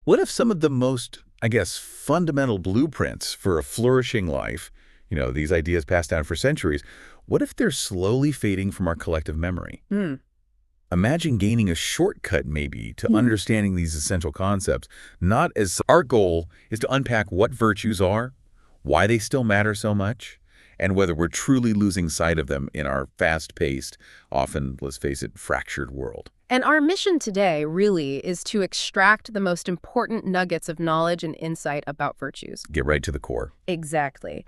What if some of the most, I guess, fundamental blueprints for a flourishing life, these ideas passed down for centuries, what if they're slowly fading from our collective memory? Hmm. Imagine gaining a shortcut, maybe, to understanding these essential concepts, not as our goal is to unpack what virtues are, why they still matter so much, and whether we're truly losing sight of them in our fast-paced, often, let's face it, fractured world. And our mission today really is to extract the most important nuggets of knowledge and insight about virtues. Get right to the core. Exactly.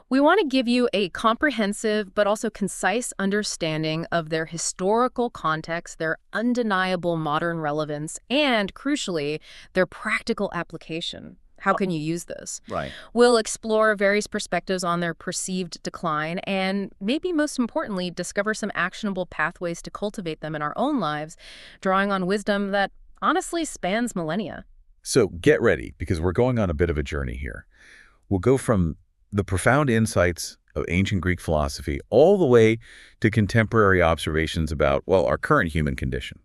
We want to give you a comprehensive but also concise understanding of their historical context, their undeniable modern relevance, and, crucially, their practical application. How can you use this? Right. We'll explore various perspectives on their perceived decline and, maybe most importantly, discover some actionable pathways to cultivate them in our own lives, drawing on wisdom that honestly spans millennia. So get ready, because we're going on a bit of a journey here. We'll go from the profound insights of ancient Greek philosophy all the way to contemporary observations about, well, our current human condition.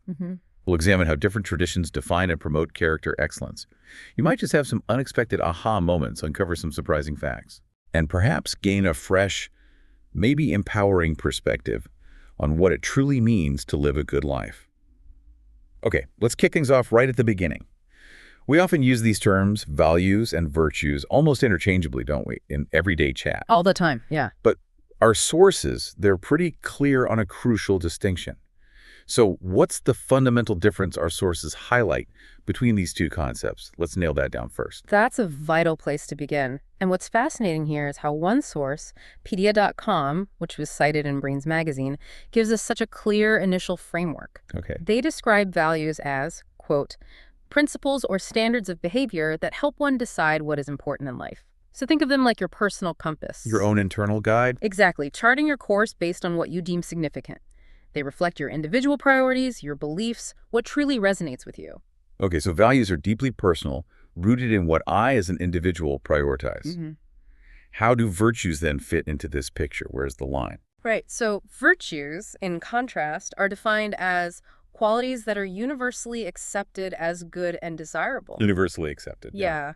We'll examine how different traditions define and promote character excellence. You might just have some unexpected aha moments, uncover some surprising facts, and perhaps gain a fresh, maybe empowering perspective on what it truly means to live a good life. Okay, let's kick things off right at the beginning. We often use these terms, values and virtues, almost interchangeably, don't we, in everyday chat. All the time, yeah. But our sources, they're pretty clear on a crucial distinction. So what's the fundamental difference our sources highlight between these two concepts? Let's nail that down first. That's a vital place to begin. And what's fascinating here is how one source, pedia.com, which was cited in Brainz Magazine, gives us such a clear initial framework. Okay. They describe values as, quote, principles or standards of behavior that help one decide what is important in life. So think of them like your personal compass. Your own internal guide? Exactly, charting your course based on what you deem significant. They reflect your individual priorities, your beliefs, what truly resonates with you. Okay, so values are deeply personal, rooted in what I as an individual prioritize. How do virtues then fit into this picture? Where's the line? Right, so virtues, in contrast, are defined as qualities that are universally accepted as good and desirable. Universally accepted. Yeah.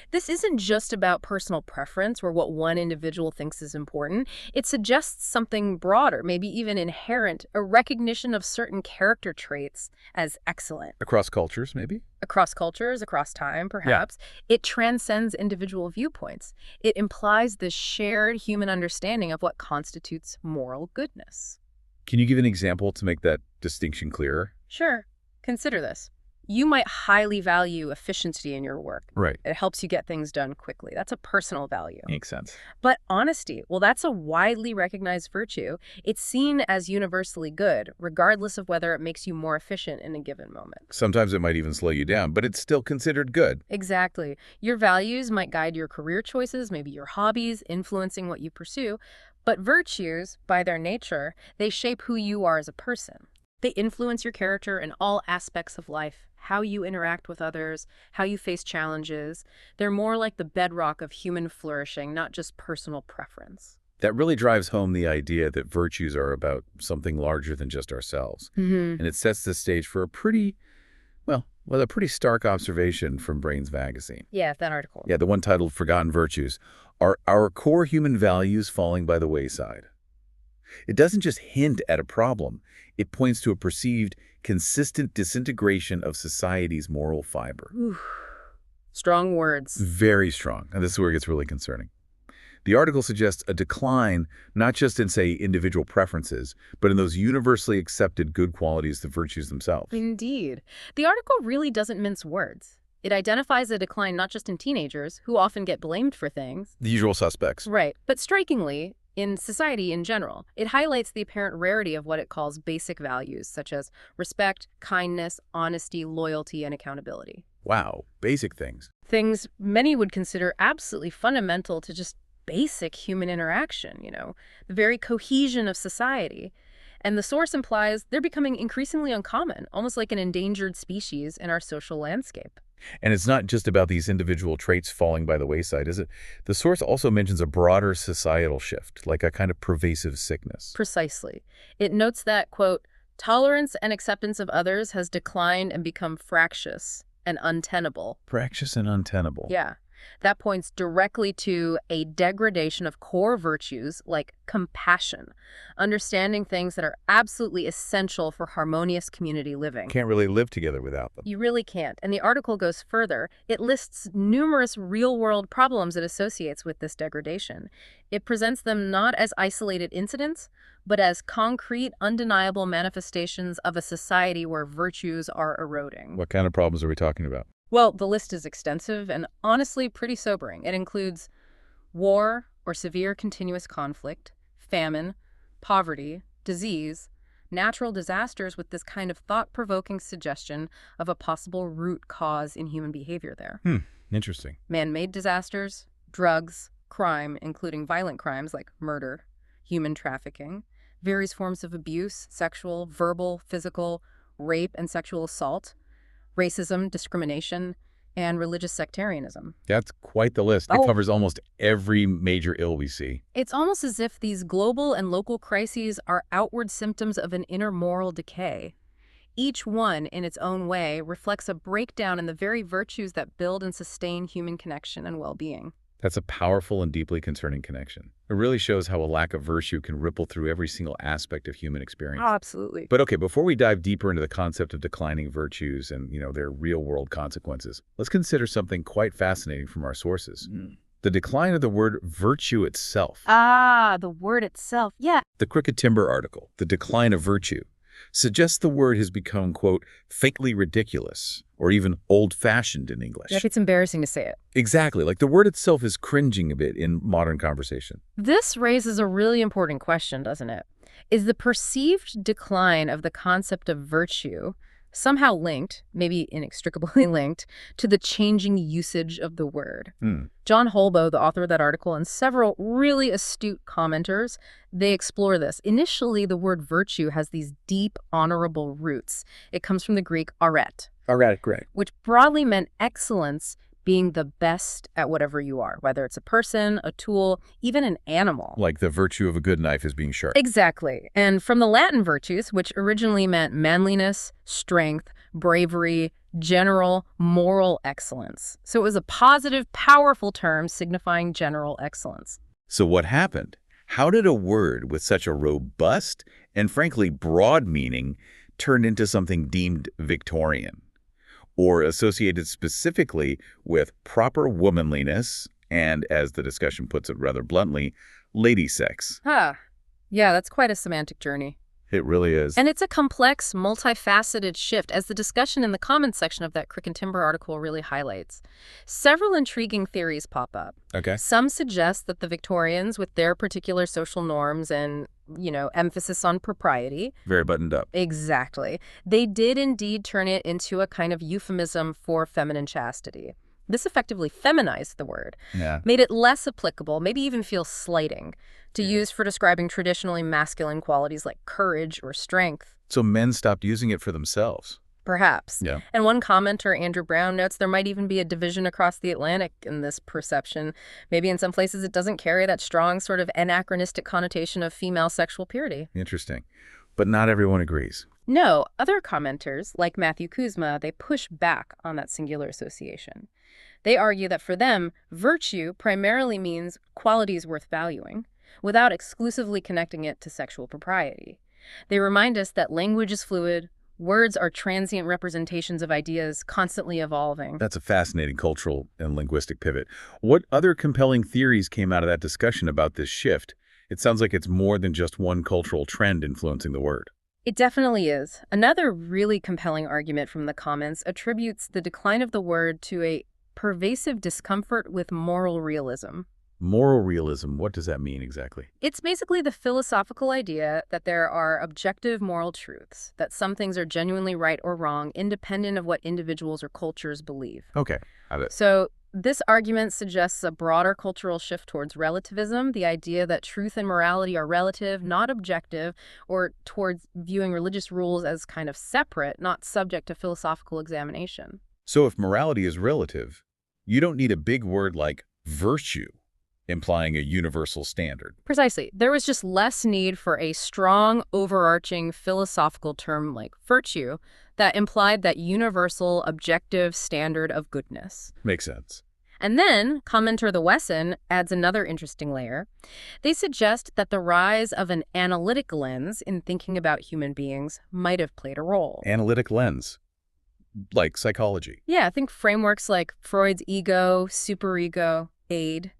This isn't just about personal preference or what one individual thinks is important. It suggests something broader, maybe even inherent, a recognition of certain character traits as excellent. Across cultures, maybe? Across cultures, across time, perhaps. Yeah. It transcends individual viewpoints. It implies this shared human understanding of what constitutes moral goodness. Can you give an example to make that distinction clearer? Sure. Consider this. You might highly value efficiency in your work. Right. It helps you get things done quickly. That's a personal value. Makes sense. But honesty, well, that's a widely recognized virtue. It's seen as universally good, regardless of whether it makes you more efficient in a given moment. Sometimes it might even slow you down, but it's still considered good. Exactly. Your values might guide your career choices, maybe your hobbies, influencing what you pursue. But virtues, by their nature, they shape who you are as a person. They influence your character in all aspects of life, how you interact with others, how you face challenges. They're more like the bedrock of human flourishing, not just personal preference. That really drives home the idea that virtues are about something larger than just ourselves. And it sets the stage for a pretty stark observation from Brainz Magazine. Yeah, that article. Yeah, the one titled Forgotten Virtues. Are our core human values falling by the wayside? It doesn't just hint at a problem. It points to a perceived, consistent disintegration of society's moral fiber. Ooh, strong words. Very strong. And this is where it gets really concerning. The article suggests a decline, not just in, say, individual preferences, but in those universally accepted good qualities, the virtues themselves. Indeed. The article really doesn't mince words. It identifies a decline not just in teenagers, who often get blamed for things. The usual suspects. Right. But strikingly, in society in general, it highlights the apparent rarity of what it calls basic values, such as respect, kindness, honesty, loyalty, and accountability. Wow. Basic things. Things many would consider absolutely fundamental to just basic human interaction, the very cohesion of society. And the source implies they're becoming increasingly uncommon, almost like an endangered species in our social landscape. And it's not just about these individual traits falling by the wayside, is it? The source also mentions a broader societal shift, like a kind of pervasive sickness. Precisely. It notes that, quote, tolerance and acceptance of others has declined and become fractious, and untenable. Fractious and untenable. Yeah. That points directly to a degradation of core virtues like compassion, understanding things that are absolutely essential for harmonious community living. Can't really live together without them. You really can't. And the article goes further. It lists numerous real-world problems it associates with this degradation. It presents them not as isolated incidents, but as concrete, undeniable manifestations of a society where virtues are eroding. What kind of problems are we talking about? Well, the list is extensive and honestly pretty sobering. It includes war or severe continuous conflict, famine, poverty, disease, natural disasters with this kind of thought-provoking suggestion of a possible root cause in human behavior there. Interesting. Man-made disasters, drugs, crime, including violent crimes like murder, human trafficking, various forms of abuse, sexual, verbal, physical, rape and sexual assault, racism, discrimination, and religious sectarianism. That's quite the list. It covers almost every major ill we see. It's almost as if these global and local crises are outward symptoms of an inner moral decay. Each one, in its own way, reflects a breakdown in the very virtues that build and sustain human connection and well-being. That's a powerful and deeply concerning connection. It really shows how a lack of virtue can ripple through every single aspect of human experience. Oh, absolutely. But okay, before we dive deeper into the concept of declining virtues and, their real-world consequences, let's consider something quite fascinating from our sources. The decline of the word virtue itself. The word itself, yeah. The Crooked Timber article, The Decline of Virtue, suggests the word has become, quote, faintly ridiculous, or even old-fashioned in English. Like it's embarrassing to say it. Exactly. Like the word itself is cringing a bit in modern conversation. This raises a really important question, doesn't it? Is the perceived decline of the concept of virtue somehow linked, maybe inextricably linked, to the changing usage of the word? John Holbo, the author of that article, and several really astute commenters, they explore this. Initially, the word virtue has these deep, honorable roots. It comes from the Greek aret. Aret, correct. Which broadly meant excellence, being the best at whatever you are, whether it's a person, a tool, even an animal. Like the virtue of a good knife is being sharp. Exactly. And from the Latin virtues, which originally meant manliness, strength, bravery, general, moral excellence. So it was a positive, powerful term signifying general excellence. So what happened? How did a word with such a robust and frankly broad meaning turn into something deemed Victorian, or associated specifically with proper womanliness and, as the discussion puts it rather bluntly, lady sex? Yeah, that's quite a semantic journey. It really is. And it's a complex, multifaceted shift, as the discussion in the comments section of that Crooked Timber article really highlights. Several intriguing theories pop up. Okay. Some suggest that the Victorians, with their particular social norms and, emphasis on propriety. Very buttoned up. Exactly. They did indeed turn it into a kind of euphemism for feminine chastity. This effectively feminized the word, made it less applicable, maybe even feel slighting, to use for describing traditionally masculine qualities like courage or strength. So men stopped using it for themselves. Perhaps. Yeah. And one commenter, Andrew Brown, notes there might even be a division across the Atlantic in this perception. Maybe in some places it doesn't carry that strong sort of anachronistic connotation of female sexual purity. Interesting. But not everyone agrees. No, other commenters, like Matthew Kuzma, they push back on that singular association. They argue that for them, virtue primarily means qualities worth valuing, without exclusively connecting it to sexual propriety. They remind us that language is fluid, words are transient representations of ideas constantly evolving. That's a fascinating cultural and linguistic pivot. What other compelling theories came out of that discussion about this shift? It sounds like it's more than just one cultural trend influencing the word. It definitely is. Another really compelling argument from the comments attributes the decline of the word to a pervasive discomfort with moral realism. Moral realism, what does that mean exactly? It's basically the philosophical idea that there are objective moral truths, that some things are genuinely right or wrong, independent of what individuals or cultures believe. Okay, got it. So this argument suggests a broader cultural shift towards relativism, the idea that truth and morality are relative, not objective, or towards viewing religious rules as kind of separate, not subject to philosophical examination. So if morality is relative, you don't need a big word like virtue, implying a universal standard. Precisely. There was just less need for a strong, overarching philosophical term like virtue that implied that universal, objective standard of goodness. Makes sense. And then, commenter the Wesson adds another interesting layer. They suggest that the rise of an analytic lens in thinking about human beings might have played a role. Analytic lens, like psychology. Yeah, think frameworks like Freud's ego, superego, aid.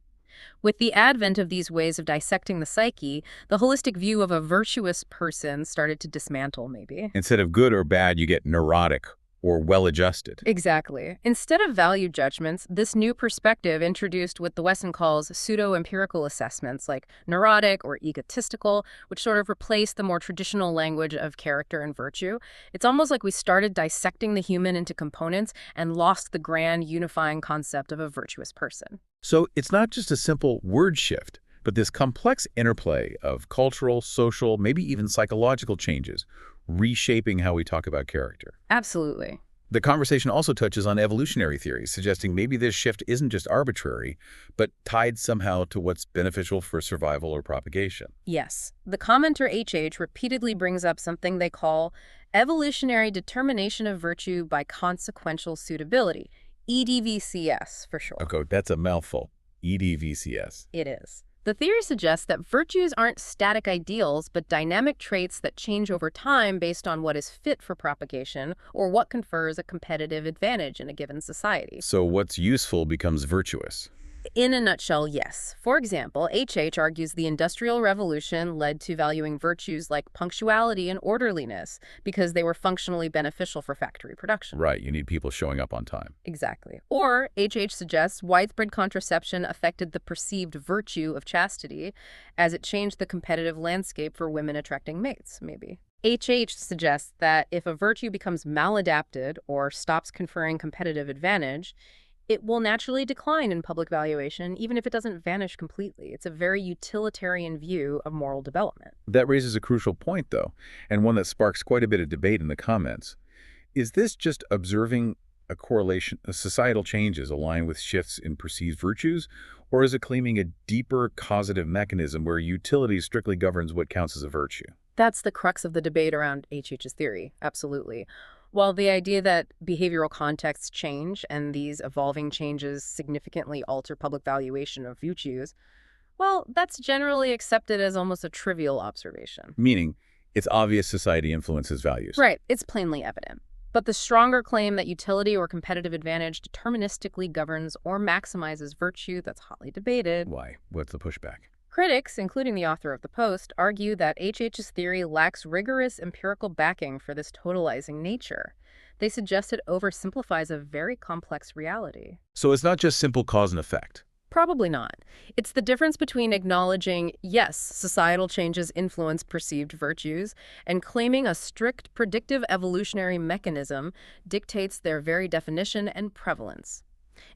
With the advent of these ways of dissecting the psyche, the holistic view of a virtuous person started to dismantle, maybe. Instead of good or bad, you get neurotic or well-adjusted. Exactly. Instead of value judgments, this new perspective introduced what the Wesson calls pseudo-empirical assessments like neurotic or egotistical, which sort of replace the more traditional language of character and virtue. It's almost like we started dissecting the human into components and lost the grand unifying concept of a virtuous person. So it's not just a simple word shift, but this complex interplay of cultural, social, maybe even psychological changes, reshaping how we talk about character. Absolutely. The conversation also touches on evolutionary theories, suggesting maybe this shift isn't just arbitrary, but tied somehow to what's beneficial for survival or propagation. Yes. The commenter HH repeatedly brings up something they call evolutionary determination of virtue by consequential suitability, EDVCS for short. Okay, that's a mouthful. EDVCS. It is. The theory suggests that virtues aren't static ideals, but dynamic traits that change over time based on what is fit for propagation or what confers a competitive advantage in a given society. So what's useful becomes virtuous. In a nutshell, yes. For example, HH argues the Industrial Revolution led to valuing virtues like punctuality and orderliness because they were functionally beneficial for factory production. Right, you need people showing up on time. Exactly. Or HH suggests widespread contraception affected the perceived virtue of chastity as it changed the competitive landscape for women attracting mates, maybe. HH suggests that if a virtue becomes maladapted or stops conferring competitive advantage, it will naturally decline in public valuation, even if it doesn't vanish completely. It's a very utilitarian view of moral development. That raises a crucial point, though, and one that sparks quite a bit of debate in the comments. Is this just observing a correlation, societal changes align with shifts in perceived virtues, or is it claiming a deeper causative mechanism where utility strictly governs what counts as a virtue? That's the crux of the debate around HH's theory, absolutely. While the idea that behavioral contexts change and these evolving changes significantly alter public valuation of virtues, well, that's generally accepted as almost a trivial observation. Meaning, it's obvious society influences values. Right, it's plainly evident. But the stronger claim that utility or competitive advantage deterministically governs or maximizes virtue that's hotly debated. Why? What's the pushback? Critics, including the author of the post, argue that HH's theory lacks rigorous empirical backing for this totalizing nature. They suggest it oversimplifies a very complex reality. So it's not just simple cause and effect. Probably not. It's the difference between acknowledging, yes, societal changes influence perceived virtues, and claiming a strict predictive evolutionary mechanism dictates their very definition and prevalence.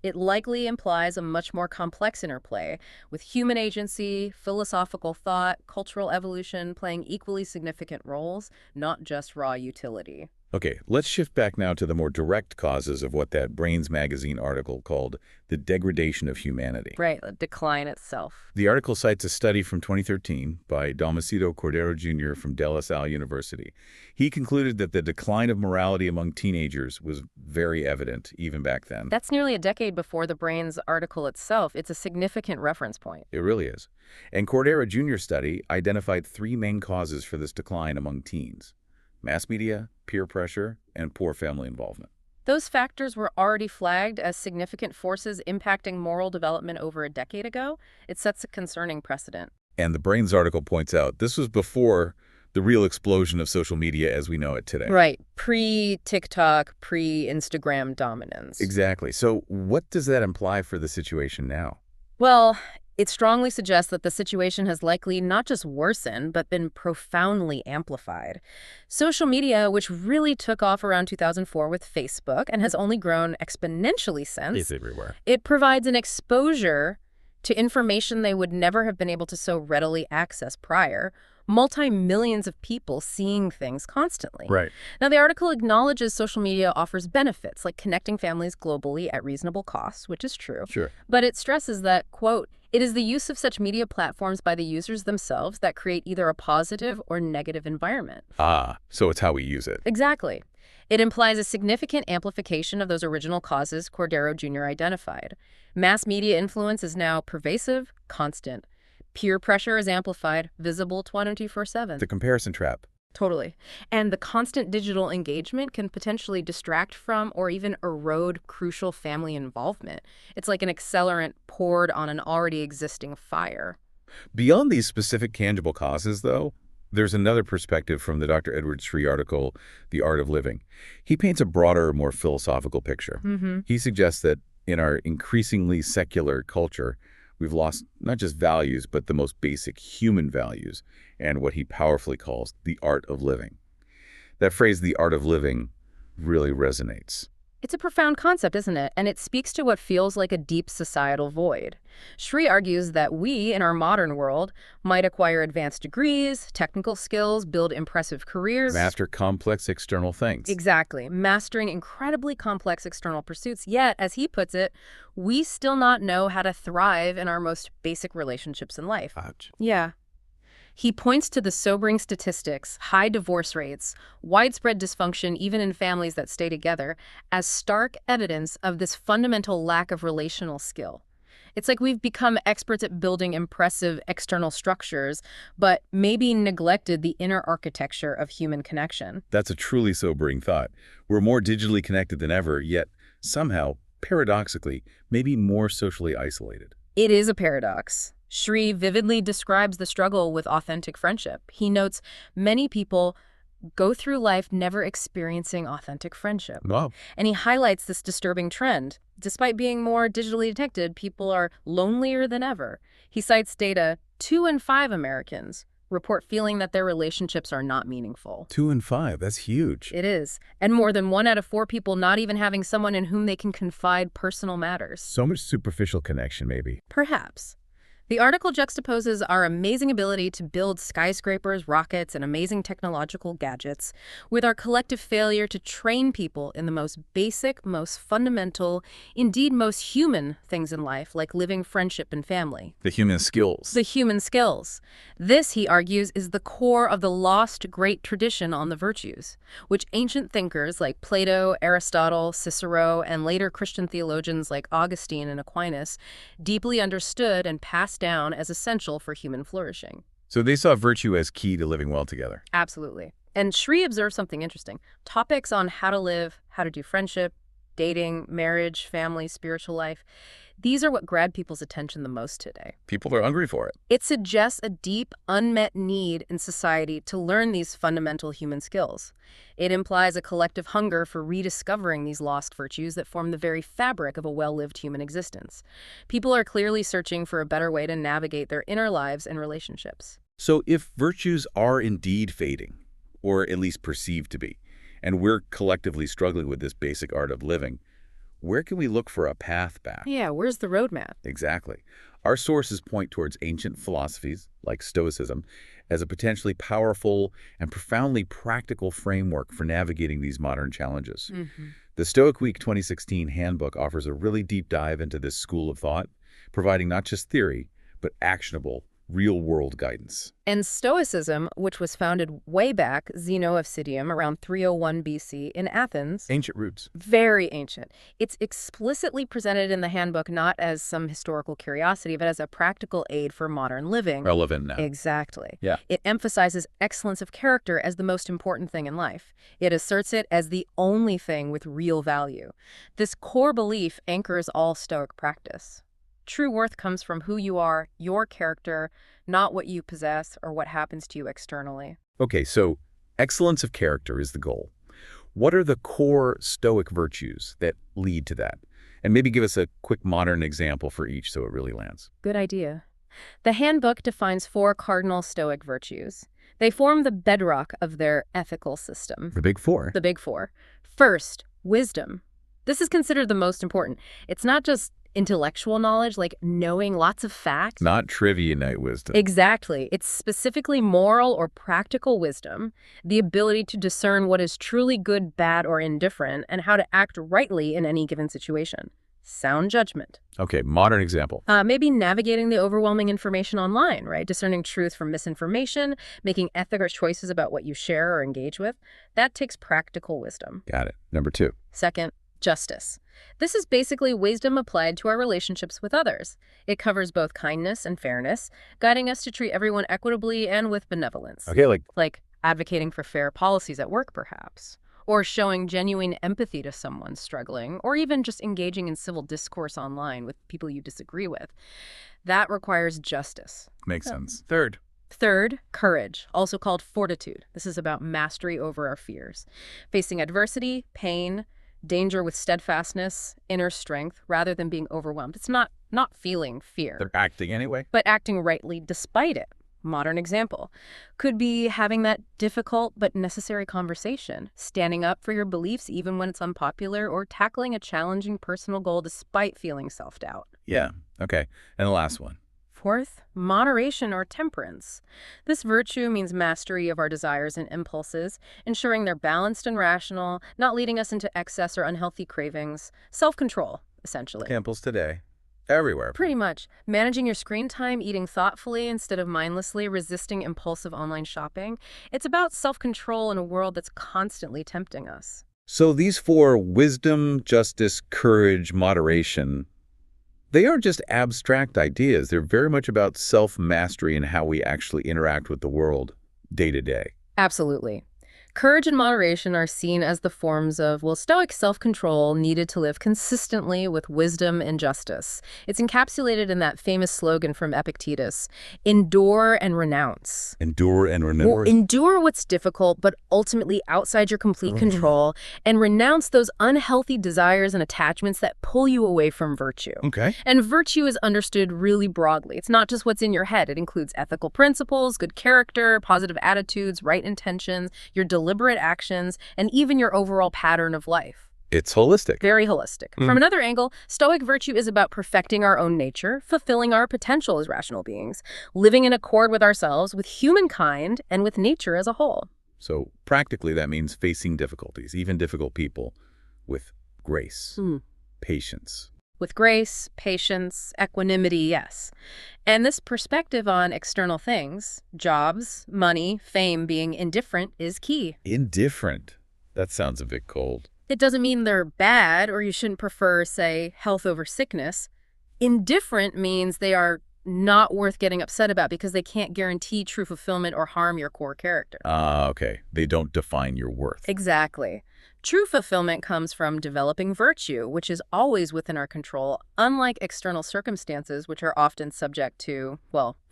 It likely implies a much more complex interplay, with human agency, philosophical thought, cultural evolution playing equally significant roles, not just raw utility. Okay, let's shift back now to the more direct causes of what that Brainz Magazine article called the degradation of humanity. Right, the decline itself. The article cites a study from 2013 by Dalmacido Cordero Jr. from De La Salle University. He concluded that the decline of morality among teenagers was very evident even back then. That's nearly a decade before the Brainz article itself. It's a significant reference point. It really is. And Cordero Jr.'s study identified three main causes for this decline among teens: mass media, peer pressure, and poor family involvement. Those factors were already flagged as significant forces impacting moral development over a decade ago. It sets a concerning precedent. And the Brainz article points out this was before the real explosion of social media as we know it today. Right. Pre-TikTok, pre-Instagram dominance. Exactly. So what does that imply for the situation now? Well, it strongly suggests that the situation has likely not just worsened, but been profoundly amplified. Social media, which really took off around 2004 with Facebook and has only grown exponentially since, It's everywhere. it provides an exposure to information they would never have been able to so readily access prior. Multi-millions of people seeing things constantly. Right. Now, the article acknowledges social media offers benefits, like connecting families globally at reasonable costs, which is true. Sure. But it stresses that, quote, it is the use of such media platforms by the users themselves that create either a positive or negative environment. Ah, so it's how we use it. Exactly. It implies a significant amplification of those original causes Cordero Jr. identified. Mass media influence is now pervasive, constant. Peer pressure is amplified, visible 24/7. The comparison trap. Totally. And the constant digital engagement can potentially distract from or even erode crucial family involvement. It's like an accelerant poured on an already existing fire. Beyond these specific tangible causes, though, there's another perspective from the Dr. Edward Sri article, The Art of Living. He paints a broader, more philosophical picture. He suggests that in our increasingly secular culture, we've lost not just values, but the most basic human values, and what he powerfully calls the art of living. That phrase, the art of living, really resonates. It's a profound concept, isn't it? And it speaks to what feels like a deep societal void. Sri argues that we, in our modern world, might acquire advanced degrees, technical skills, build impressive careers. Master complex external things. Exactly. Mastering incredibly complex external pursuits. Yet, as he puts it, we still not know how to thrive in our most basic relationships in life. Ouch. Yeah. He points to the sobering statistics, high divorce rates, widespread dysfunction even in families that stay together, as stark evidence of this fundamental lack of relational skill. It's like we've become experts at building impressive external structures, but maybe neglected the inner architecture of human connection. That's a truly sobering thought. We're more digitally connected than ever, yet somehow, paradoxically, maybe more socially isolated. It is a paradox. Sri vividly describes the struggle with authentic friendship. He notes many people go through life never experiencing authentic friendship. Wow. And he highlights this disturbing trend. Despite being more digitally detected, people are lonelier than ever. He cites data: 2 in 5 Americans report feeling that their relationships are not meaningful. 2 in 5, that's huge. It is. And more than 1 out of 4 people not even having someone in whom they can confide personal matters. So much superficial connection, maybe. Perhaps. The article juxtaposes our amazing ability to build skyscrapers, rockets, and amazing technological gadgets with our collective failure to train people in the most basic, most fundamental, indeed most human things in life, like living, friendship, and family. The human skills. The human skills. This, he argues, is the core of the lost great tradition on the virtues, which ancient thinkers like Plato, Aristotle, Cicero, and later Christian theologians like Augustine and Aquinas deeply understood and passed down as essential for human flourishing. So they saw virtue as key to living well together. Absolutely. And Sri observed something interesting. Topics on how to live, how to do friendship, dating, marriage, family, spiritual life. These are what grab people's attention the most today. People are hungry for it. It suggests a deep, unmet need in society to learn these fundamental human skills. It implies a collective hunger for rediscovering these lost virtues that form the very fabric of a well-lived human existence. People are clearly searching for a better way to navigate their inner lives and relationships. So if virtues are indeed fading, or at least perceived to be, and we're collectively struggling with this basic art of living, where can we look for a path back? Yeah, where's the roadmap? Exactly. Our sources point towards ancient philosophies, like Stoicism, as a potentially powerful and profoundly practical framework for navigating these modern challenges. The Stoic Week 2016 handbook offers a really deep dive into this school of thought, providing not just theory, but actionable, real-world guidance. And Stoicism, which was founded way back, Zeno of Citium, around 301 BC in Athens. Ancient roots. Very ancient. It's explicitly presented in the handbook not as some historical curiosity, but as a practical aid for modern living. Relevant now. Exactly. Yeah. It emphasizes excellence of character as the most important thing in life. It asserts it as the only thing with real value. This core belief anchors all Stoic practice. True worth comes from who you are, your character, not what you possess or what happens to you externally. Okay, so excellence of character is the goal. What are the core Stoic virtues that lead to that? And maybe give us a quick modern example for each so it really lands. Good idea. The handbook defines 4 cardinal Stoic virtues. They form the bedrock of their ethical system. The big 4. The big 4. First, wisdom. This is considered the most important. It's not just intellectual knowledge, like knowing lots of facts. Not trivia-night wisdom. Exactly. It's specifically moral or practical wisdom, the ability to discern what is truly good, bad, or indifferent, and how to act rightly in any given situation. Sound judgment. Okay, modern example. Maybe navigating the overwhelming information online, right? Discerning truth from misinformation, making ethical choices about what you share or engage with. That takes practical wisdom. Got it. Number 2. Second, justice. This is basically wisdom applied to our relationships with others. It covers both kindness and fairness, guiding us to treat everyone equitably and with benevolence. Okay, Like advocating for fair policies at work, perhaps. Or showing genuine empathy to someone struggling, or even just engaging in civil discourse online with people you disagree with. That requires justice. makes sense. Third. Third, courage, also called fortitude. This is about mastery over our fears. Facing adversity, pain, danger with steadfastness, inner strength, rather than being overwhelmed. It's not feeling fear, They're acting anyway. but acting rightly despite it. Modern example could be having that difficult but necessary conversation, standing up for your beliefs even when it's unpopular, or tackling a challenging personal goal despite feeling self-doubt. Yeah, okay. And the last one. Fourth, moderation or temperance. This virtue means mastery of our desires and impulses, ensuring they're balanced and rational, not leading us into excess or unhealthy cravings. Self-control, essentially. Examples today. Everywhere. Pretty much. Managing your screen time, eating thoughtfully instead of mindlessly, resisting impulsive online shopping. It's about self-control in a world that's constantly tempting us. So these 4, wisdom, justice, courage, moderation, they aren't just abstract ideas. They're very much about self-mastery and how we actually interact with the world day to day. Absolutely. Courage and moderation are seen as the forms of, Stoic self-control needed to live consistently with wisdom and justice. It's encapsulated in that famous slogan from Epictetus, endure and renounce. Endure and renounce. Endure what's difficult, but ultimately outside your complete control, and renounce those unhealthy desires and attachments that pull you away from virtue. Okay. And virtue is understood really broadly. It's not just what's in your head. It includes ethical principles, good character, positive attitudes, right intentions, your deliberate actions, and even your overall pattern of life. It's holistic. Very holistic. From another angle, Stoic virtue is about perfecting our own nature, fulfilling our potential as rational beings, living in accord with ourselves, with humankind, and with nature as a whole. So practically that means facing difficulties, even difficult people, with grace, patience. With grace, patience, equanimity, yes. And this perspective on external things, jobs, money, fame being indifferent, is key. Indifferent. That sounds a bit cold. It doesn't mean they're bad or you shouldn't prefer, say, health over sickness. Indifferent means they are not worth getting upset about because they can't guarantee true fulfillment or harm your core character. Okay. They don't define your worth. Exactly. True fulfillment comes from developing virtue, which is always within our control, unlike external circumstances, which are often subject to,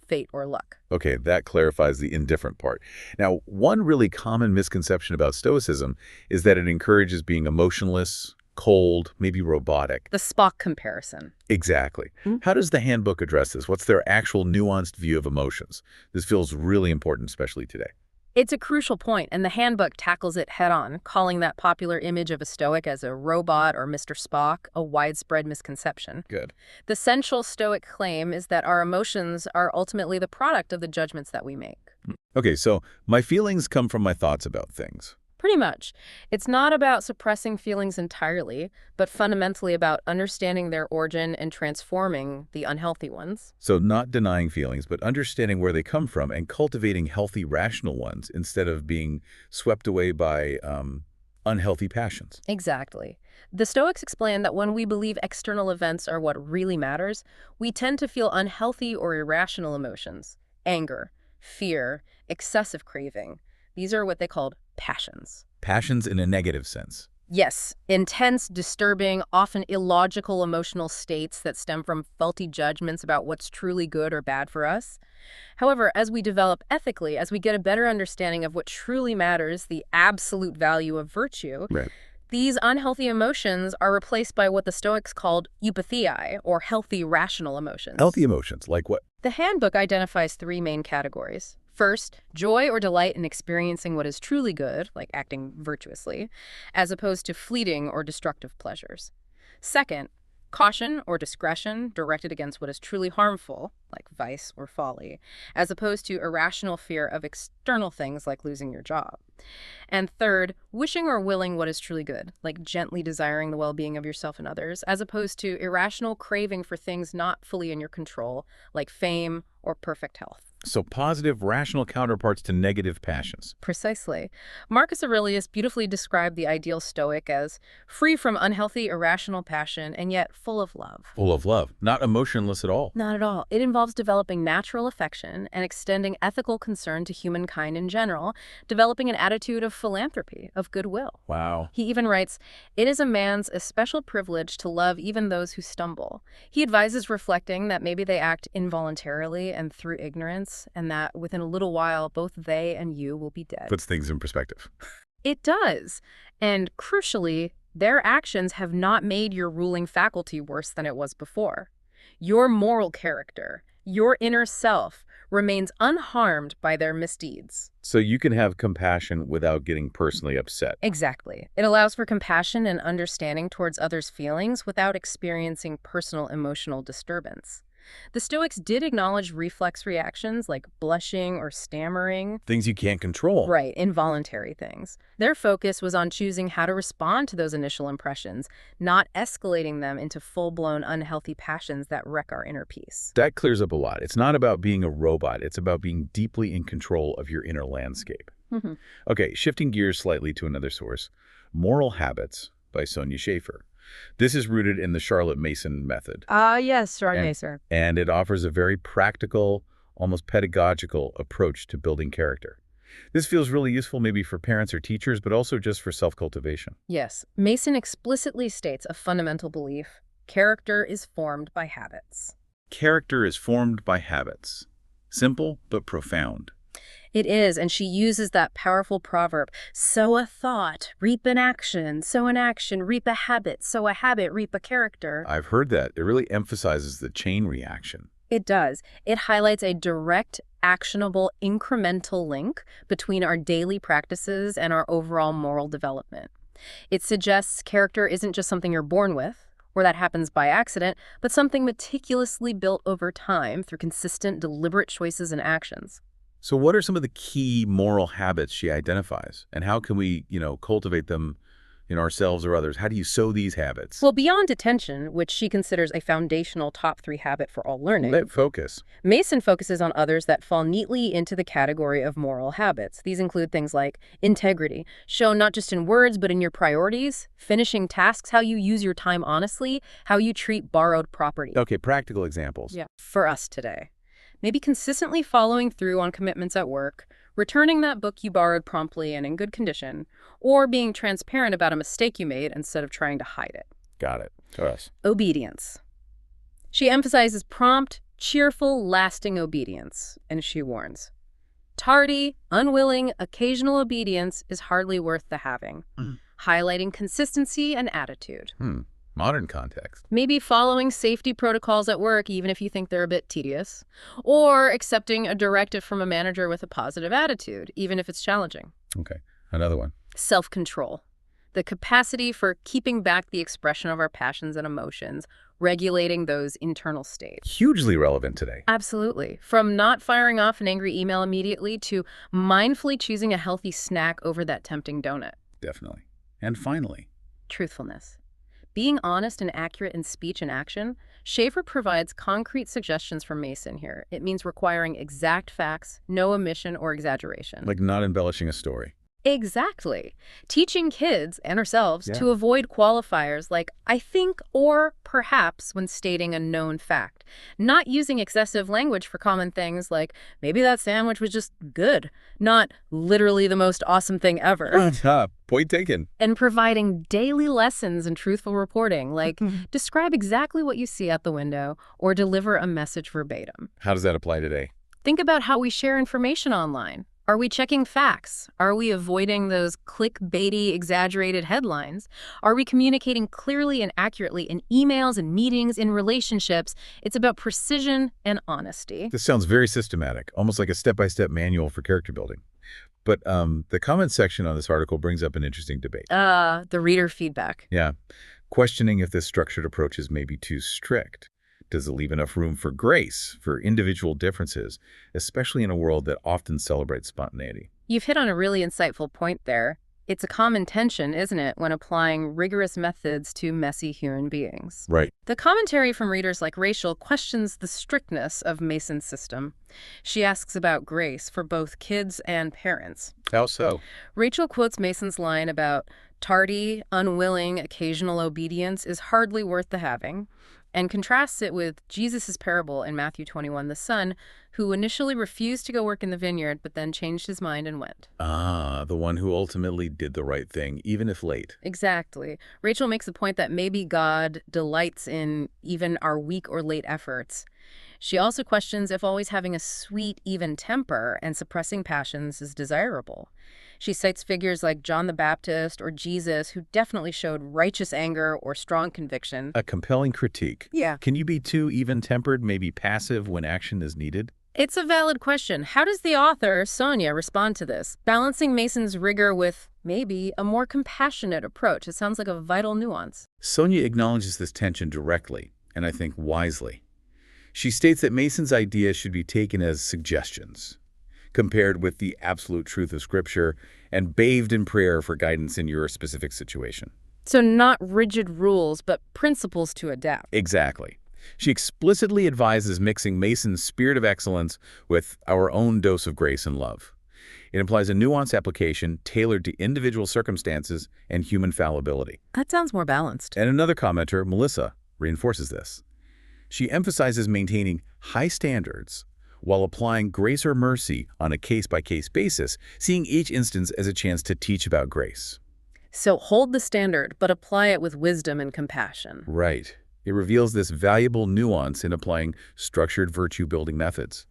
fate or luck. Okay, that clarifies the indifferent part. Now, one really common misconception about Stoicism is that it encourages being emotionless, cold, maybe robotic. The Spock comparison. Exactly. How does the handbook address this? What's their actual nuanced view of emotions? This feels really important, especially today. It's a crucial point, and the handbook tackles it head-on, calling that popular image of a Stoic as a robot or Mr. Spock a widespread misconception. Good. The central Stoic claim is that our emotions are ultimately the product of the judgments that we make. Okay, so my feelings come from my thoughts about things. Pretty much. It's not about suppressing feelings entirely, but fundamentally about understanding their origin and transforming the unhealthy ones. So not denying feelings, but understanding where they come from and cultivating healthy, rational ones instead of being swept away by unhealthy passions. Exactly. The Stoics explain that when we believe external events are what really matters, we tend to feel unhealthy or irrational emotions. Anger, fear, excessive craving. These are what they called passions. Passions in a negative sense. Yes, intense, disturbing, often illogical emotional states that stem from faulty judgments about what's truly good or bad for us. However, as we develop ethically, as we get a better understanding of what truly matters, the absolute value of virtue, Right. these unhealthy emotions are replaced by what the Stoics called eupatheiai, or healthy, rational emotions. Healthy emotions, like what? The handbook identifies 3 main categories. First, joy or delight in experiencing what is truly good, like acting virtuously, as opposed to fleeting or destructive pleasures. Second, Caution or discretion directed against what is truly harmful, like vice or folly, as opposed to irrational fear of external things like losing your job. And third, wishing or willing what is truly good, like gently desiring the well-being of yourself and others, as opposed to irrational craving for things not fully in your control, like fame or perfect health. So positive, rational counterparts to negative passions. Precisely. Marcus Aurelius beautifully described the ideal Stoic as free from unhealthy, irrational passion, and yet full of love. Full of love, not emotionless at all. Not at all. It involves developing natural affection and extending ethical concern to humankind in general, developing an attitude of philanthropy, of goodwill. Wow. He even writes, "It is a man's especial privilege to love even those who stumble." He advises reflecting that maybe they act involuntarily and through ignorance, and that within a little while, both they and you will be dead. Puts things in perspective. It does. And crucially, their actions have not made your ruling faculty worse than it was before. Your moral character, your inner self, remains unharmed by their misdeeds. So you can have compassion without getting personally upset. Exactly. It allows for compassion and understanding towards others' feelings without experiencing personal emotional disturbance. The Stoics did acknowledge reflex reactions like blushing or stammering. Things you can't control. Right, involuntary things. Their focus was on choosing how to respond to those initial impressions, not escalating them into full-blown unhealthy passions that wreck our inner peace. That clears up a lot. It's not about being a robot. It's about being deeply in control of your inner landscape. Okay, shifting gears slightly to another source, Moral Habits by Sonia Schaefer. This is rooted in the Charlotte Mason method. Yes, Charlotte Mason. And it offers a very practical, almost pedagogical approach to building character. This feels really useful maybe for parents or teachers, but also just for self-cultivation. Yes, Mason explicitly states a fundamental belief: character is formed by habits. Character is formed by habits. Simple, but profound. It is, and she uses that powerful proverb, sow a thought, reap an action, sow an action, reap a habit, sow a habit, reap a character. I've heard that. It really emphasizes the chain reaction. It does. It highlights a direct, actionable, incremental link between our daily practices and our overall moral development. It suggests character isn't just something you're born with, or that happens by accident, but something meticulously built over time through consistent, deliberate choices and actions. So what are some of the key moral habits she identifies? And how can we, cultivate them in ourselves or others? How do you sow these habits? Well, beyond attention, which she considers a foundational top 3 habit for all learning, Let focus. Mason focuses on others that fall neatly into the category of moral habits. These include things like integrity, shown not just in words but in your priorities, finishing tasks, how you use your time honestly, how you treat borrowed property. Okay, practical examples. Yeah. For us today, maybe consistently following through on commitments at work, returning that book you borrowed promptly and in good condition, or being transparent about a mistake you made instead of trying to hide it. Got it. To us. Obedience. She emphasizes prompt, cheerful, lasting obedience, and she warns, tardy, unwilling, occasional obedience is hardly worth the having, highlighting consistency and attitude. Modern context. Maybe following safety protocols at work even if you think they're a bit tedious, or accepting a directive from a manager with a positive attitude, even if it's challenging. Okay, another one. Self-control. The capacity for keeping back the expression of our passions and emotions, regulating those internal states. Hugely relevant today. Absolutely. From not firing off an angry email immediately to mindfully choosing a healthy snack over that tempting donut. Definitely. And finally, truthfulness. Being honest and accurate in speech and action, Schaefer provides concrete suggestions from Mason here. It means requiring exact facts, no omission or exaggeration. like not embellishing a story. Exactly. Teaching kids and ourselves to avoid qualifiers like I think or perhaps when stating a known fact. Not using excessive language for common things like maybe that sandwich was just good, not literally the most awesome thing ever. Point taken. And providing daily lessons in truthful reporting like describe exactly what you see out the window or deliver a message verbatim. How does that apply today? Think about how we share information online. Are we checking facts? Are we avoiding those clickbaity, exaggerated headlines? Are we communicating clearly and accurately in emails and meetings, in relationships? It's about precision and honesty. This sounds very systematic, almost like a step-by-step manual for character building. But the comment section on this article brings up an interesting debate. The reader feedback. Yeah. questioning if this structured approach is maybe too strict. Does it leave enough room for grace, for individual differences, especially in a world that often celebrates spontaneity? You've hit on a really insightful point there. It's a common tension, isn't it, when applying rigorous methods to messy human beings? Right. The commentary from readers like Rachel questions the strictness of Mason's system. She asks about grace for both kids and parents. How so? Rachel quotes Mason's line about tardy, unwilling, occasional obedience is hardly worth the having, and contrasts it with Jesus' parable in Matthew 21, the son who initially refused to go work in the vineyard but then changed his mind and went. Ah, the one who ultimately did the right thing, even if late. Exactly. Rachel makes the point that maybe God delights in even our weak or late efforts. She also questions if always having a sweet, even temper and suppressing passions is desirable. She cites figures like John the Baptist or Jesus who definitely showed righteous anger or strong conviction. A compelling critique. Yeah. Can you be too even-tempered, maybe passive when action is needed? It's a valid question. How does the author, Sonia, respond to this? Balancing Mason's rigor with maybe a more compassionate approach. It sounds like a vital nuance. Sonia acknowledges this tension directly, and I think wisely. She states that Mason's ideas should be taken as suggestions, compared with the absolute truth of Scripture, and bathed in prayer for guidance in your specific situation. So not rigid rules, but principles to adapt. Exactly. She explicitly advises mixing Mason's spirit of excellence with our own dose of grace and love. It implies a nuanced application tailored to individual circumstances and human fallibility. That sounds more balanced. And another commenter, Melissa, reinforces this. She emphasizes maintaining high standards while applying grace or mercy on a case-by-case basis, seeing each instance as a chance to teach about grace. So hold the standard, but apply it with wisdom and compassion. Right. It reveals this valuable nuance in applying structured virtue-building methods.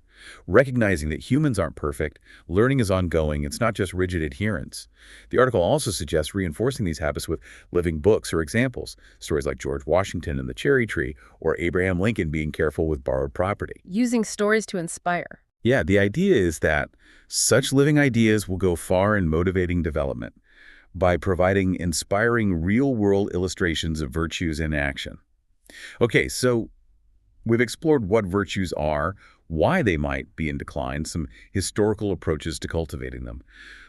Recognizing that humans aren't perfect, learning is ongoing, it's not just rigid adherence. The article also suggests reinforcing these habits with living books or examples, stories like George Washington and the cherry tree, or Abraham Lincoln being careful with borrowed property. Using stories to inspire. Yeah, the idea is that such living ideas will go far in motivating development by providing inspiring real-world illustrations of virtues in action. Okay, so we've explored what virtues are, why they might be in decline, some historical approaches to cultivating them.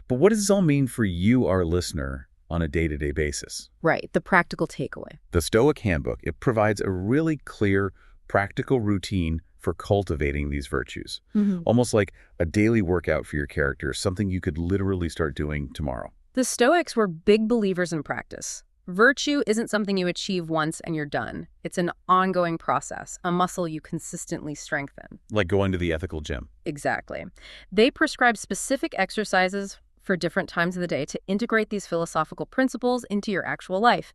But what does this all mean for you, our listener, on a day-to-day basis? Right, the practical takeaway. The Stoic Handbook, it provides a really clear, practical routine for cultivating these virtues. Almost like a daily workout for your character, something you could literally start doing tomorrow. The Stoics were big believers in practice. Virtue isn't something you achieve once and you're done. It's an ongoing process, a muscle you consistently strengthen. Like going to the ethical gym. Exactly. They prescribe specific exercises for different times of the day to integrate these philosophical principles into your actual life.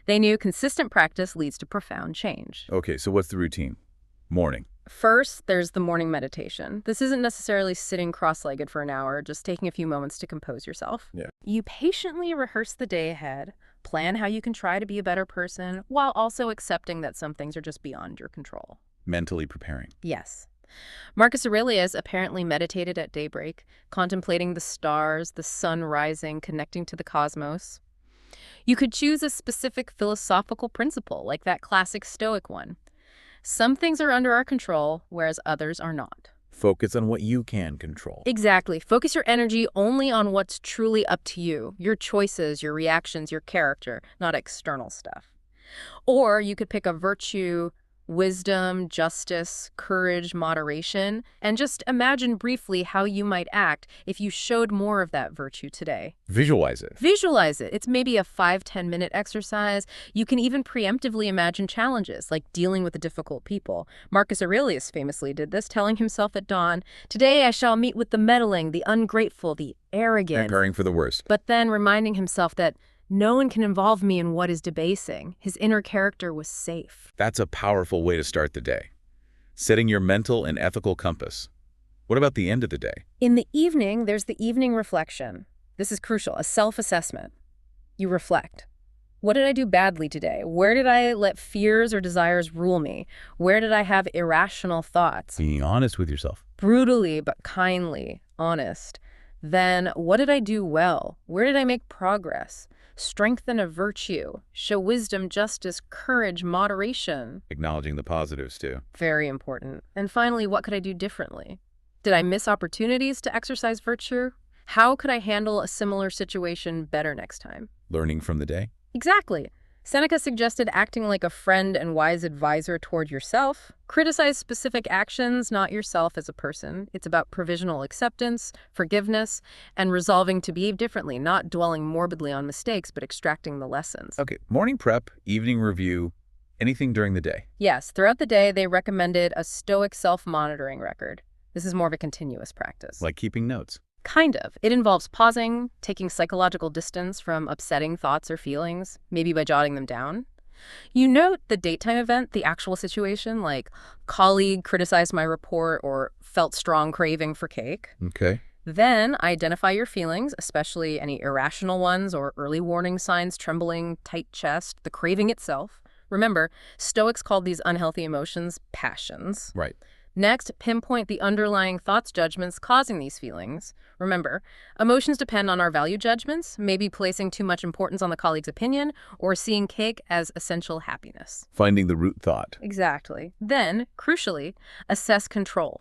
They knew consistent practice leads to profound change. Okay, so what's the routine? Morning. First, there's the morning meditation. This isn't necessarily sitting cross-legged for an hour, just taking a few moments to compose yourself. Yeah. You patiently rehearse the day ahead, plan how you can try to be a better person, while also accepting that some things are just beyond your control. Mentally preparing. Yes. Marcus Aurelius apparently meditated at daybreak, contemplating the stars, the sun rising, connecting to the cosmos. You could choose a specific philosophical principle, like that classic Stoic one. Some things are under our control, whereas others are not. Focus on what you can control. Exactly. Focus your energy only on what's truly up to you, your choices, your reactions, your character, not external stuff. Or you could pick a virtue, wisdom, justice, courage, moderation, and just imagine briefly how you might act if you showed more of that virtue today. Visualize it. Visualize it. It's maybe a 5-10-minute exercise. You can even preemptively imagine challenges, like dealing with difficult people. Marcus Aurelius famously did this, telling himself at dawn, "Today I shall meet with the meddling, the ungrateful, the arrogant." Preparing for the worst. But then reminding himself that no one can involve me in what is debasing. His inner character was safe. That's a powerful way to start the day. Setting your mental and ethical compass. What about the end of the day? In the evening, there's the evening reflection. This is crucial, a self-assessment. You reflect. What did I do badly today? Where did I let fears or desires rule me? Where did I have irrational thoughts? Being honest with yourself. Brutally but kindly, honest. Then, what did I do well? Where did I make progress? Strengthen a virtue. Show wisdom, justice, courage, moderation. Acknowledging the positives, too. Very important. And finally, what could I do differently? Did I miss opportunities to exercise virtue? How could I handle a similar situation better next time? Learning from the day? Exactly. Seneca suggested acting like a friend and wise advisor toward yourself. Criticize specific actions, not yourself as a person. It's about provisional acceptance, forgiveness, and resolving to behave differently, not dwelling morbidly on mistakes, but extracting the lessons. Okay, morning prep, evening review, anything during the day. Yes, throughout the day, they recommended a Stoic self-monitoring record. This is more of a continuous practice. Like keeping notes. Kind of. It involves pausing, taking psychological distance from upsetting thoughts or feelings, maybe by jotting them down. You note the daytime event, the actual situation, like colleague criticized my report or felt strong craving for cake. Okay. Then identify your feelings, especially any irrational ones or early warning signs, trembling, tight chest, the craving itself. Remember, Stoics called these unhealthy emotions passions. Right. Next, pinpoint the underlying thoughts, judgments causing these feelings. Remember, emotions depend on our value judgments, maybe placing too much importance on the colleague's opinion or seeing cake as essential happiness. Finding the root thought. Exactly. Then, crucially, assess control.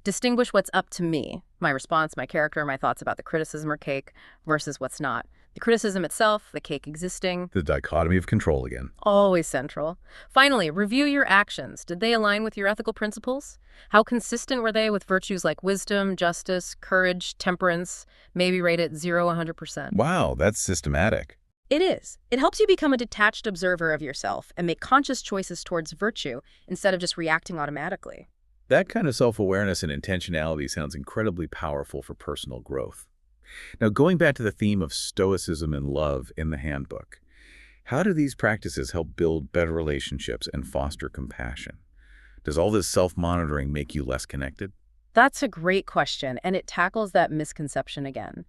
Distinguish what's up to me, my response, my character, my thoughts about the criticism or cake, versus what's not. The criticism itself, the cake existing. The dichotomy of control again. Always central. Finally, review your actions. Did they align with your ethical principles? How consistent were they with virtues like wisdom, justice, courage, temperance? Maybe rate it 0-100%. Wow, that's systematic. It is. It helps you become a detached observer of yourself and make conscious choices towards virtue instead of just reacting automatically. That kind of self-awareness and intentionality sounds incredibly powerful for personal growth. Now, going back to the theme of Stoicism and love in the handbook, how do these practices help build better relationships and foster compassion? Does all this self-monitoring make you less connected? That's a great question, and it tackles that misconception again.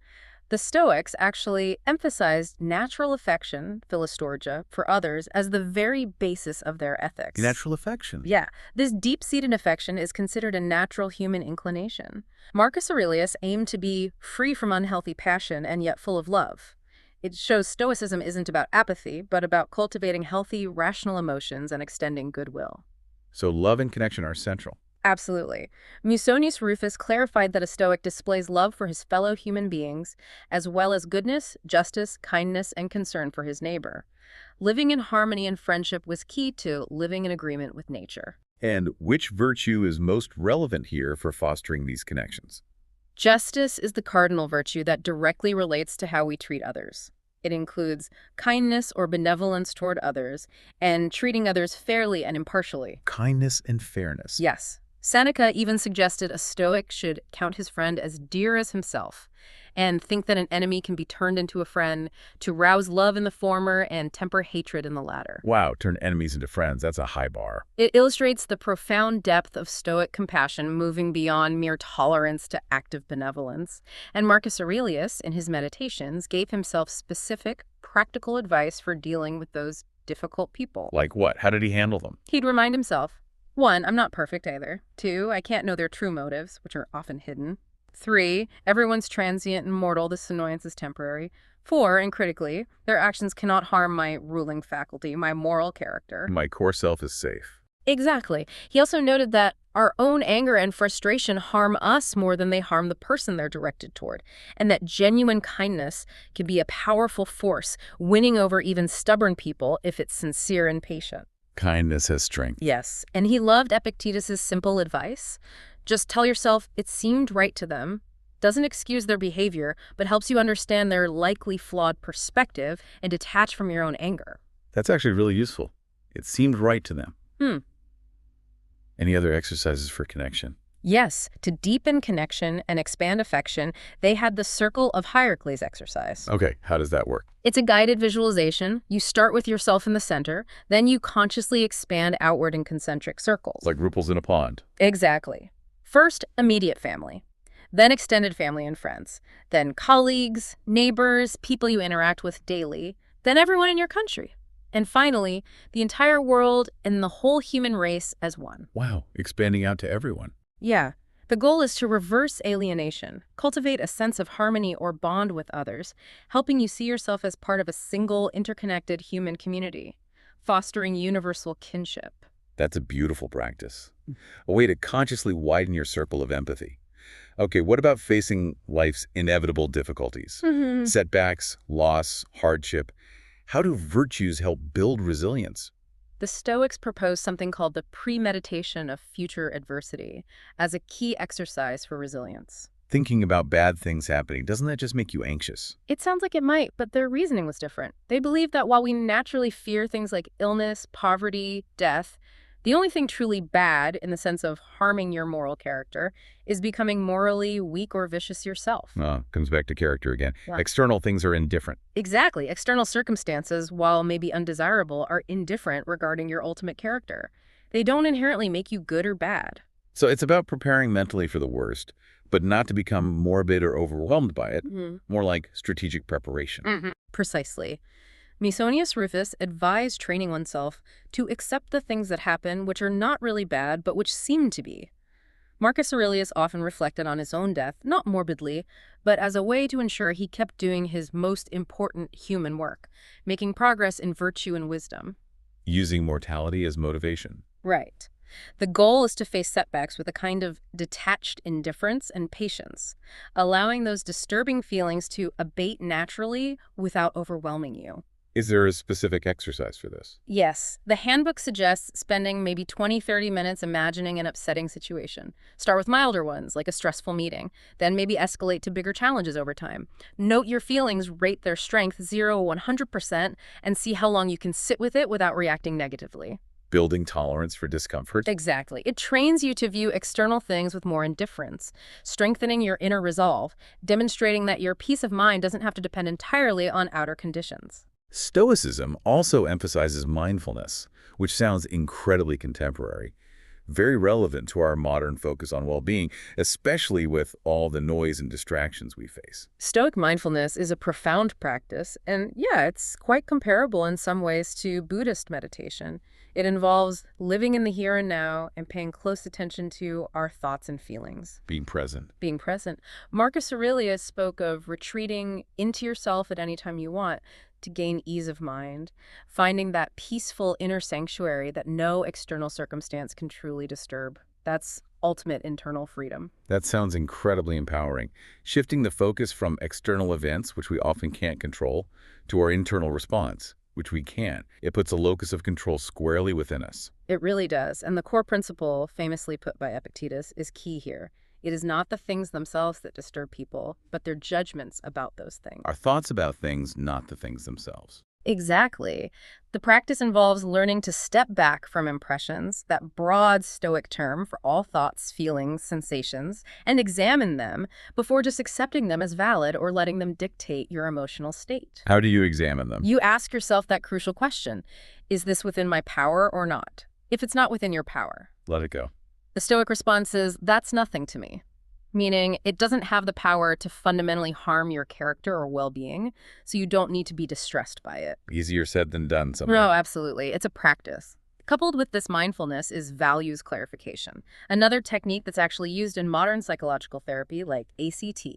The Stoics actually emphasized natural affection, philostorgia, for others as the very basis of their ethics. Natural affection. Yeah, this deep-seated affection is considered a natural human inclination. Marcus Aurelius aimed to be free from unhealthy passion and yet full of love. It shows Stoicism isn't about apathy, but about cultivating healthy, rational emotions and extending goodwill. So love and connection are central. Absolutely. Musonius Rufus clarified that a Stoic displays love for his fellow human beings, as well as goodness, justice, kindness, and concern for his neighbor. Living in harmony and friendship was key to living in agreement with nature. And which virtue is most relevant here for fostering these connections? Justice is the cardinal virtue that directly relates to how we treat others. It includes kindness or benevolence toward others and treating others fairly and impartially. Kindness and fairness. Yes. Seneca even suggested a Stoic should count his friend as dear as himself and think that an enemy can be turned into a friend to rouse love in the former and temper hatred in the latter. Wow, turn enemies into friends. That's a high bar. It illustrates the profound depth of Stoic compassion, moving beyond mere tolerance to active benevolence. And Marcus Aurelius, in his Meditations, gave himself specific, practical advice for dealing with those difficult people. Like what? How did he handle them? He'd remind himself, 1, I'm not perfect either. 2, I can't know their true motives, which are often hidden. 3, everyone's transient and mortal, this annoyance is temporary. 4, and critically, their actions cannot harm my ruling faculty, my moral character. My core self is safe. Exactly. He also noted that our own anger and frustration harm us more than they harm the person they're directed toward, and that genuine kindness can be a powerful force, winning over even stubborn people if it's sincere and patient. Kindness has strength. Yes, and he loved Epictetus's simple advice. Just tell yourself it seemed right to them. Doesn't excuse their behavior, but helps you understand their likely flawed perspective and detach from your own anger. That's actually really useful. It seemed right to them. Any other exercises for connection? Yes, to deepen connection and expand affection, they had the Circle of Hierocles exercise. Okay, how does that work? It's a guided visualization. You start with yourself in the center, then you consciously expand outward in concentric circles. Like ripples in a pond. Exactly. First, immediate family, then extended family and friends, then colleagues, neighbors, people you interact with daily, then everyone in your country. And finally, the entire world and the whole human race as one. Wow, expanding out to everyone. Yeah. The goal is to reverse alienation, cultivate a sense of harmony or bond with others, helping you see yourself as part of a single, interconnected human community, fostering universal kinship. That's a beautiful practice. A way to consciously widen your circle of empathy. Okay, what about facing life's inevitable difficulties? Setbacks, loss, hardship. How do virtues help build resilience? The Stoics propose something called the premeditation of future adversity as a key exercise for resilience. Thinking about bad things happening, doesn't that just make you anxious? It sounds like it might, but their reasoning was different. They believe that while we naturally fear things like illness, poverty, death, the only thing truly bad, in the sense of harming your moral character, is becoming morally weak or vicious yourself. Comes back to character again. Yeah. External things are indifferent. Exactly. External circumstances, while maybe undesirable, are indifferent regarding your ultimate character. They don't inherently make you good or bad. So it's about preparing mentally for the worst, but not to become morbid or overwhelmed by it. More like strategic preparation. Precisely. Musonius Rufus advised training oneself to accept the things that happen which are not really bad, but which seem to be. Marcus Aurelius often reflected on his own death, not morbidly, but as a way to ensure he kept doing his most important human work, making progress in virtue and wisdom. Using mortality as motivation. Right. The goal is to face setbacks with a kind of detached indifference and patience, allowing those disturbing feelings to abate naturally without overwhelming you. Is there a specific exercise for this? Yes, the handbook suggests spending maybe 20-30 minutes imagining an upsetting situation. Start with milder ones, like a stressful meeting, then maybe escalate to bigger challenges over time. Note your feelings, rate their strength 0 to 100%, and see how long you can sit with it without reacting negatively. Building tolerance for discomfort? Exactly. It trains you to view external things with more indifference, strengthening your inner resolve, demonstrating that your peace of mind doesn't have to depend entirely on outer conditions. Stoicism also emphasizes mindfulness, which sounds incredibly contemporary, very relevant to our modern focus on well-being, especially with all the noise and distractions we face. Stoic mindfulness is a profound practice, and yeah, it's quite comparable in some ways to Buddhist meditation. It involves living in the here and now and paying close attention to our thoughts and feelings. Being present. Being present. Marcus Aurelius spoke of retreating into yourself at any time you want to gain ease of mind, finding that peaceful inner sanctuary that no external circumstance can truly disturb. That's ultimate internal freedom. That sounds incredibly empowering. Shifting the focus from external events, which we often can't control, to our internal response, which we can. It puts a locus of control squarely within us. It really does. And the core principle, famously put by Epictetus, is key here. It is not the things themselves that disturb people, but their judgments about those things. Our thoughts about things, not the things themselves. Exactly. The practice involves learning to step back from impressions, that broad Stoic term for all thoughts, feelings, sensations, and examine them before just accepting them as valid or letting them dictate your emotional state. How do you examine them? You ask yourself that crucial question: is this within my power or not? If it's not within your power, let it go. The Stoic response is, that's nothing to me. Meaning, it doesn't have the power to fundamentally harm your character or well-being, so you don't need to be distressed by it. Easier said than done sometimes. No, absolutely. It's a practice. Coupled with this mindfulness is values clarification, another technique that's actually used in modern psychological therapy like ACT,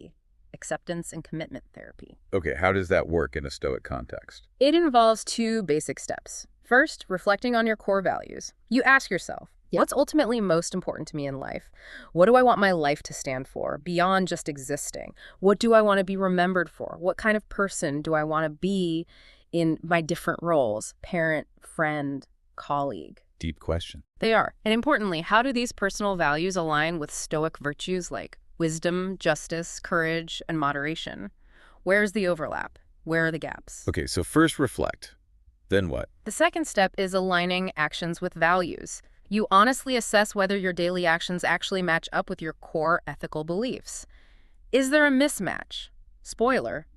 acceptance and commitment therapy. Okay, how does that work in a Stoic context? It involves 2 basic steps. First, reflecting on your core values. You ask yourself, what's ultimately most important to me in life? What do I want my life to stand for, beyond just existing? What do I want to be remembered for? What kind of person do I want to be in my different roles? Parent, friend, colleague. Deep question. They are. And importantly, how do these personal values align with Stoic virtues like wisdom, justice, courage, and moderation? Where's the overlap? Where are the gaps? Okay, so first reflect. Then what? The second step is aligning actions with values. You honestly assess whether your daily actions actually match up with your core ethical beliefs. Is there a mismatch? Spoiler,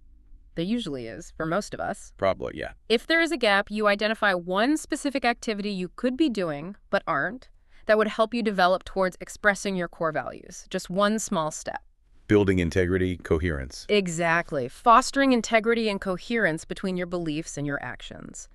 there usually is, for most of us. Probably, yeah. If there is a gap, you identify one specific activity you could be doing, but aren't, that would help you develop towards expressing your core values. Just one small step. Building integrity, coherence. Exactly. Fostering integrity and coherence between your beliefs and your actions.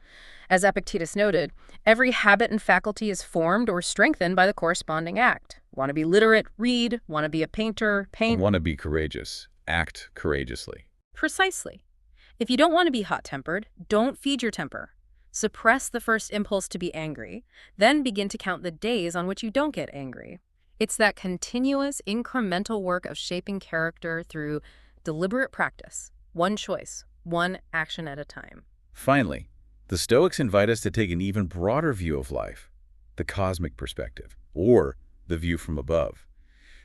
As Epictetus noted, every habit and faculty is formed or strengthened by the corresponding act. Want to be literate? Read. Want to be a painter? Paint. Want to be courageous. Act courageously. Precisely. If you don't want to be hot-tempered, don't feed your temper. Suppress the first impulse to be angry, then begin to count the days on which you don't get angry. It's that continuous, incremental work of shaping character through deliberate practice, one choice, one action at a time. Finally, the Stoics invite us to take an even broader view of life, the cosmic perspective, or the view from above.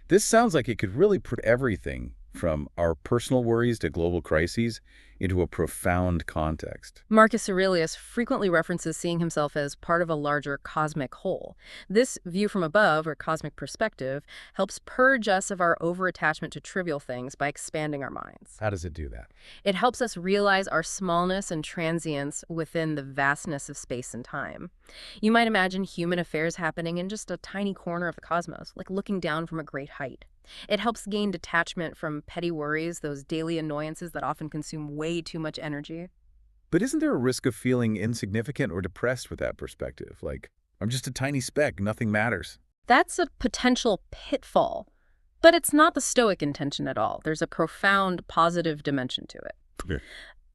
This sounds like it could really put everything from our personal worries to global crises into a profound context. Marcus Aurelius frequently references seeing himself as part of a larger cosmic whole. This view from above, or cosmic perspective, helps purge us of our overattachment to trivial things by expanding our minds. How does it do that? It helps us realize our smallness and transience within the vastness of space and time. You might imagine human affairs happening in just a tiny corner of the cosmos, like looking down from a great height. It helps gain detachment from petty worries, those daily annoyances that often consume way too much energy. But isn't there a risk of feeling insignificant or depressed with that perspective? Like, I'm just a tiny speck, nothing matters. That's a potential pitfall. But it's not the Stoic intention at all. There's a profound positive dimension to it. Okay.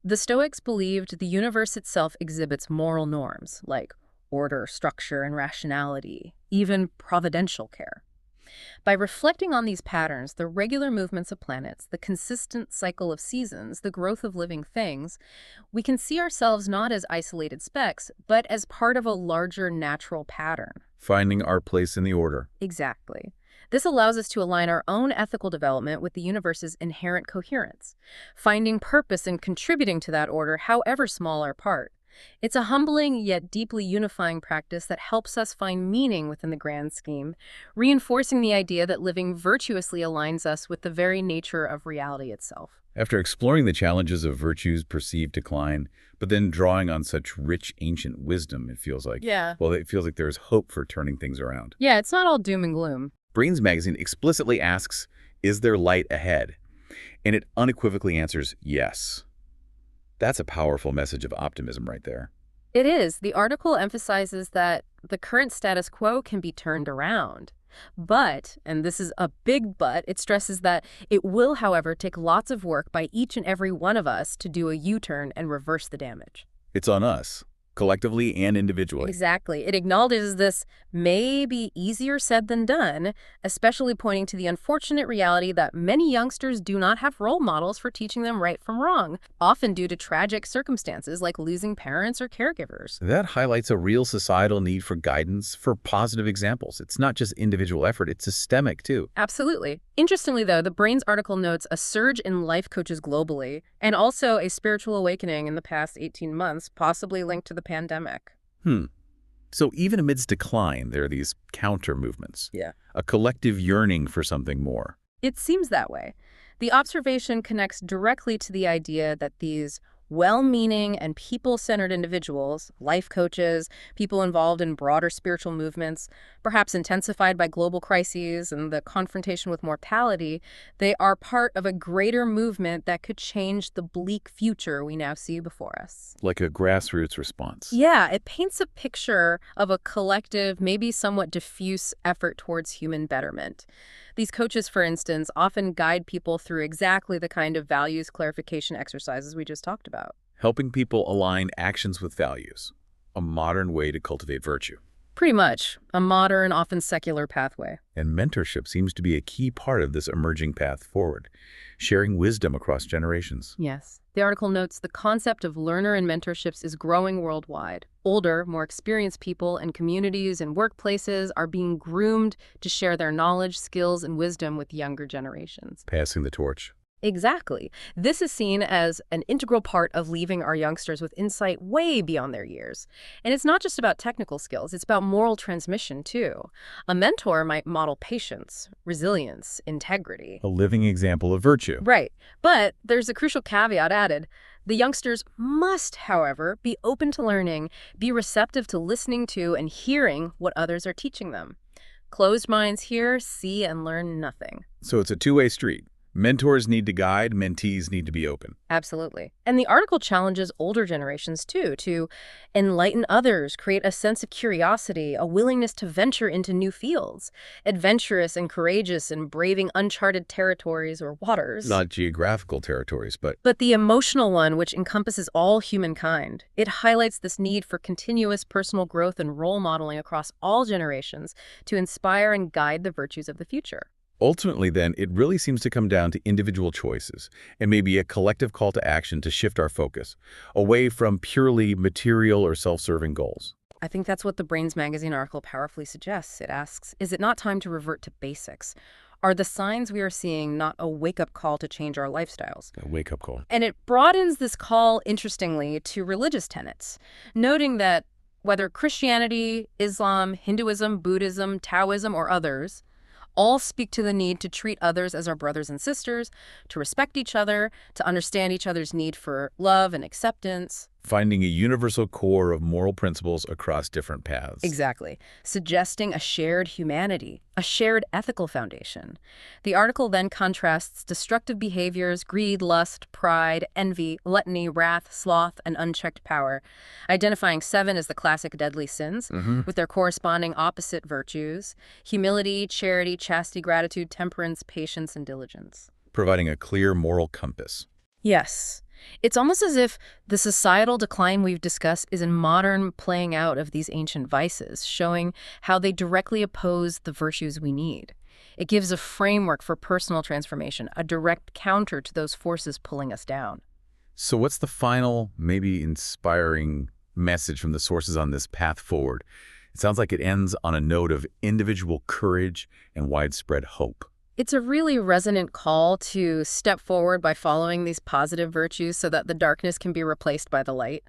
The Stoics believed the universe itself exhibits moral norms, like order, structure, and rationality, even providential care. By reflecting on these patterns, the regular movements of planets, the consistent cycle of seasons, the growth of living things, we can see ourselves not as isolated specks, but as part of a larger natural pattern. Finding our place in the order. Exactly. This allows us to align our own ethical development with the universe's inherent coherence, finding purpose and contributing to that order, however small our part. It's a humbling yet deeply unifying practice that helps us find meaning within the grand scheme, reinforcing the idea that living virtuously aligns us with the very nature of reality itself. After exploring the challenges of virtue's perceived decline, but then drawing on such rich ancient wisdom, it feels like, it feels like there's hope for turning things around. Yeah, it's not all doom and gloom. Brainz Magazine explicitly asks, is there light ahead? And it unequivocally answers yes. That's a powerful message of optimism right there. It is. The article emphasizes that the current status quo can be turned around. But, and this is a big but, it stresses that it will, however, take lots of work by each and every one of us to do a U-turn and reverse the damage. It's on us, collectively and individually. Exactly. It acknowledges this may be easier said than done, especially pointing to the unfortunate reality that many youngsters do not have role models for teaching them right from wrong, often due to tragic circumstances like losing parents or caregivers. That highlights a real societal need for guidance, for positive examples. It's not just individual effort, it's systemic too. Absolutely. Interestingly, though, the Brainz article notes a surge in life coaches globally, and also a spiritual awakening in the past 18 months, possibly linked to the pandemic. So even amidst decline, there are these counter movements. Yeah. A collective yearning for something more. It seems that way. The observation connects directly to the idea that these well-meaning and people-centered individuals, life coaches, people involved in broader spiritual movements, perhaps intensified by global crises and the confrontation with mortality, they are part of a greater movement that could change the bleak future we now see before us. Like a grassroots response. Yeah, it paints a picture of a collective, maybe somewhat diffuse effort towards human betterment. These coaches, for instance, often guide people through exactly the kind of values clarification exercises we just talked about. Helping people align actions with values. A modern way to cultivate virtue. Pretty much. A modern, often secular pathway. And mentorship seems to be a key part of this emerging path forward, sharing wisdom across generations. Yes. The article notes the concept of learner and mentorships is growing worldwide. Older, more experienced people and communities and workplaces are being groomed to share their knowledge, skills, and wisdom with younger generations. Passing the torch. Exactly. This is seen as an integral part of leaving our youngsters with insight way beyond their years. And it's not just about technical skills, it's about moral transmission too. A mentor might model patience, resilience, integrity. A living example of virtue. Right. But there's a crucial caveat added. The youngsters must, however, be open to learning, be receptive to listening to and hearing what others are teaching them. Closed minds hear, see, and learn nothing. So it's a two-way street. Mentors need to guide, mentees need to be open. Absolutely. And the article challenges older generations, too, to enlighten others, create a sense of curiosity, a willingness to venture into new fields, adventurous and courageous in braving uncharted territories or waters. Not geographical territories, but But the emotional one, which encompasses all humankind, it highlights this need for continuous personal growth and role modeling across all generations to inspire and guide the virtues of the future. ultimately then, it really seems to come down to individual choices and maybe a collective call to action to shift our focus away from purely material or self-serving goals. I think that's what the Brainz Magazine article powerfully suggests. It asks, is it not time to revert to basics? Are the signs we are seeing not a wake-up call to change our lifestyles? A wake-up call. And it broadens this call, interestingly, to religious tenets, noting that whether Christianity, Islam, Hinduism, Buddhism, Taoism, or others, all speak to the need to treat others as our brothers and sisters, to respect each other, to understand each other's need for love and acceptance. Finding a universal core of moral principles across different paths. Exactly. Suggesting a shared humanity, a shared ethical foundation. The article then contrasts destructive behaviors, greed, lust, pride, envy, gluttony, wrath, sloth, and unchecked power, identifying 7 as the classic deadly sins, with their corresponding opposite virtues: humility, charity, chastity, gratitude, temperance, patience, and diligence. Providing a clear moral compass. Yes. It's almost as if the societal decline we've discussed is a modern playing out of these ancient vices, showing how they directly oppose the virtues we need. It gives a framework for personal transformation, a direct counter to those forces pulling us down. So what's the final, maybe inspiring message from the sources on this path forward? It sounds like it ends on a note of individual courage and widespread hope. It's a really resonant call to step forward by following these positive virtues so that the darkness can be replaced by the light.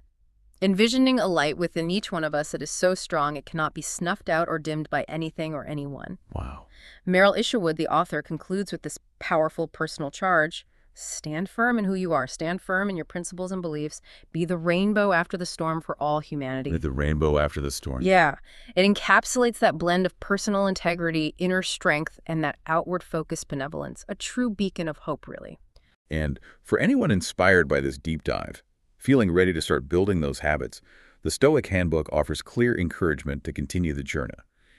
Envisioning a light within each one of us that is so strong it cannot be snuffed out or dimmed by anything or anyone. Wow. Meryl Isherwood, the author, concludes with this powerful personal charge. Stand firm in who you are. Stand firm in your principles and beliefs. Be the rainbow after the storm for all humanity. The rainbow after the storm. Yeah. It encapsulates that blend of personal integrity, inner strength, and that outward-focused benevolence. A true beacon of hope, really. And for anyone inspired by this deep dive, feeling ready to start building those habits, the Stoic Handbook offers clear encouragement to continue the journey.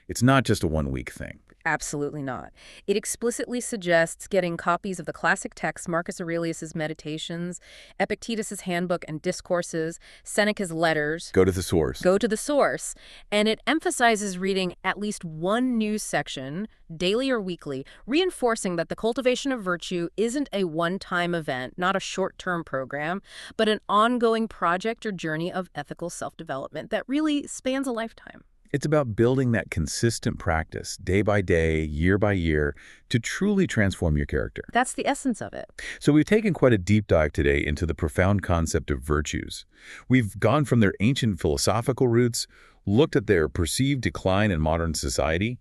It's not just a one-week thing. Absolutely not. It explicitly suggests getting copies of the classic texts, Marcus Aurelius's Meditations, Epictetus's Handbook and Discourses, Seneca's Letters. Go to the source. Go to the source. And it emphasizes reading at least one news section, daily or weekly, reinforcing that the cultivation of virtue isn't a one-time event, not a short-term program, but an ongoing project or journey of ethical self-development that really spans a lifetime. It's about building that consistent practice, day by day, year by year, to truly transform your character. That's the essence of it. So we've taken quite a deep dive today into the profound concept of virtues. We've gone from their ancient philosophical roots, looked at their perceived decline in modern society,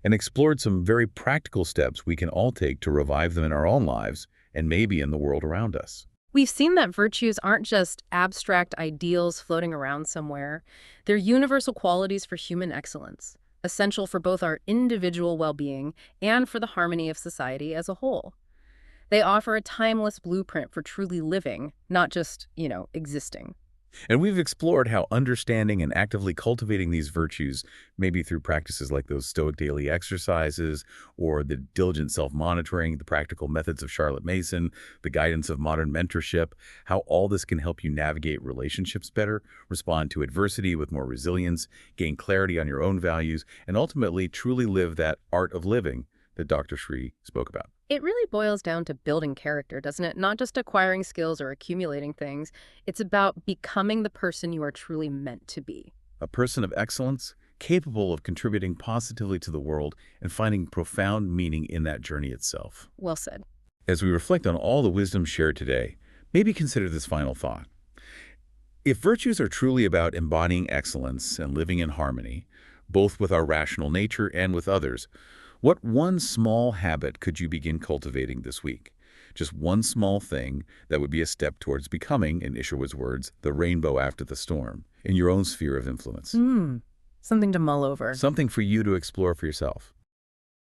and explored some very practical steps we can all take to revive them in our own lives and maybe in the world around us. We've seen that virtues aren't just abstract ideals floating around somewhere. They're universal qualities for human excellence, essential for both our individual well-being and for the harmony of society as a whole. They offer a timeless blueprint for truly living, not just, existing. And we've explored how understanding and actively cultivating these virtues, maybe through practices like those Stoic daily exercises or the diligent self-monitoring, the practical methods of Charlotte Mason, the guidance of modern mentorship, how all this can help you navigate relationships better, respond to adversity with more resilience, gain clarity on your own values, and ultimately truly live that art of living that Dr. Sri spoke about. It really boils down to building character, doesn't it? Not just acquiring skills or accumulating things. It's about becoming the person you are truly meant to be. A person of excellence, capable of contributing positively to the world and finding profound meaning in that journey itself. Well said. As we reflect on all the wisdom shared today, maybe consider this final thought. If virtues are truly about embodying excellence and living in harmony, both with our rational nature and with others, what one small habit could you begin cultivating this week? Just one small thing that would be a step towards becoming, in Isherwood's words, the rainbow after the storm in your own sphere of influence. Something to mull over. Something for you to explore for yourself.